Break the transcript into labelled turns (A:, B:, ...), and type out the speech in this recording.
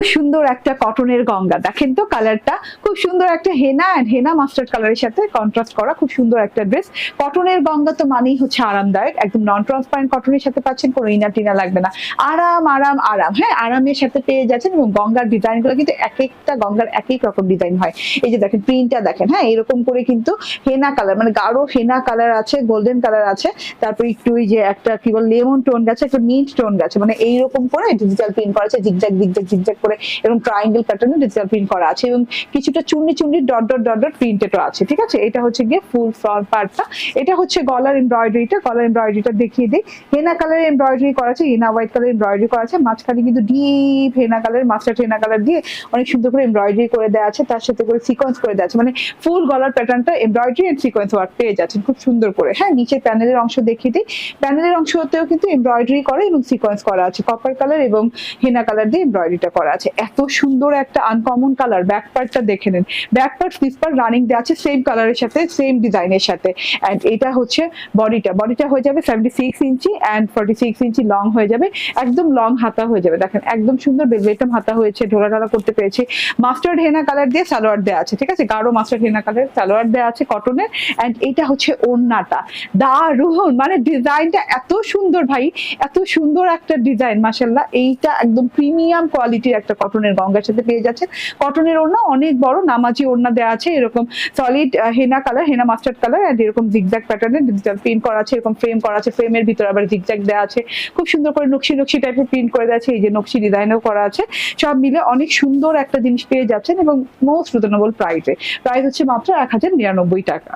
A: সুন্দর একটা কটনের গঙ্গা, দেখেন তো কালারটা খুব সুন্দর, একটা হেনা এন্ড হেনা মাস্টার্ড কালারের সাথে কন্ট্রাস্ট করা খুব সুন্দর একটা ড্রেস। কটনের গঙ্গা তো মানেই হচ্ছে আরামদায়ক, একদম নন ট্রান্সপারেন্ট কটনের সাথে পাচ্ছেন, কোনো ইনার টিনা লাগবে না, আরাম আরাম আরাম, হ্যাঁ আরামের সাথে পেয়ে যাচ্ছেন। এবং গঙ্গার ডিজাইন গুলো কিন্তু এক একটা গঙ্গার এক এক রকম ডিজাইন হয়। এই যে দেখেন প্রিন্টটা দেখেন, হ্যাঁ এরকম করে কিন্তু হেনা কালার, মানে গাঢ় হেনা কালার আছে, গোল্ডেন কালার আছে, তারপর একটু এই যে একটা কি বল লেমন টোন গেছে, একটা মিন্ট টোন গেছে, মানে এইরকম করে ডিজিটাল প্রিন্ট করা আছে, জিগজ্যাগ জিগজ্যাগ জিগজ্যাগ করে এবং ট্রায়াঙ্গেল প্যাটার্নে ডিজিটাল প্রিন্ট করা আছে, এবং কিছুটা চুন্নি চুন্নি ডট ডট ডট ডট প্রিন্টেডও আছে। ঠিক আছে, এটা হচ্ছে গিয়ে ফুল ফ্রন্ট পার্টটা। এটা হচ্ছে গলার এমব্রয়ডারিটা, গলার এমব্রয়ডারিটা দেখিয়ে দিই। হেনা কালারের এমব্রয়ডারি করা আছে, হেনা হোয়াইট কালার এমব্রয়ডারি করা আছে, মাঝখানে কিন্তু ডিপ হেনা কালার, মাস্টার্ড হেনা কালার দিয়ে অনেক সুন্দর করে এমব্রয়ডারি করে দেওয়া আছে, তার সাথে করে সিকোয়েন্স করে দেওয়া আছে, মানে ফুল গলার প্যাটার্নটা এমব্রয়ডারি এন্ড সিকোয়েন্স ওয়ার্ক পেয়ে যাচ্ছেন খুব সুন্দর করে। হ্যাঁ, নিচের প্যানেলের অংশ দেখিয়ে দিই। প্যানেলের অংশতেও কিন্তু এমব্রয়ডারি করা এবং সিকোয়েন্স করা আছে, কপার কালার এবং হেনা কালার দিয়ে এমব্রয়ডারিটা করা আছে। এত সুন্দর একটা আনকমন কালার। ব্যাক পার্টটা দেখে নেন, back part flip part running দেওয়া আছে সেম কালারের সাথে, সেম ডিজাইনের সাথে। এন্ড এটা হচ্ছে বডিটা, বডিটা হয়ে যাবে 76 ইঞ্চি এন্ড 46 ইঞ্চি লং হয়ে যাবে, একদম লং হাতা হয়ে যাবে। দেখেন একদম সুন্দর বেলভেটম হাতা হয়েছে, ঢোলা ঢালা করতে পেরেছি। মাস্টার্ড হেনা কালার দিয়ে সালোয়ার দেওয়া আছে, ঠিক আছে, গাঢ় মাস্টার্ড হেনা কালার সালোয়ার দেওয়া আছে কটনের। এন্ড এটা হচ্ছে ওড়নাটা, দারুণ, মানে ডিজাইনটা এত সুন্দর ভাই, এত সুন্দর একটা ডিজাইন মাশাআল্লাহ। এইটা একদম প্রিমিয়াম কোয়ালিটির একটা কটনের গঙ্গার সাথে পেয়ে যাচ্ছে। কটনের ওড়না অনেক বড় নামাজি ওড়না দেওয়া আছে, এরকম solid henna colour, henna mustard colour, and এরকম জিগজ্যাগ প্যাটার্নের ডিজিটাল প্রিন্ট করা আছে, এরকম ফ্রেম করা আছে, ফ্রেমের ভিতরে আবার জিগজ্যাগ দেওয়া আছে, খুব সুন্দর করে নকশি নকশি টাইপের প্রিন্ট করে দেওয়া আছে, এই যে নকশি ডিজাইনও করা আছে। সব মিলে অনেক সুন্দর একটা জিনিস পেয়ে যাচ্ছেন এবং মোস্ট রিজনেবল প্রাইসে। প্রাইস হচ্ছে মাত্র 1099 টাকা।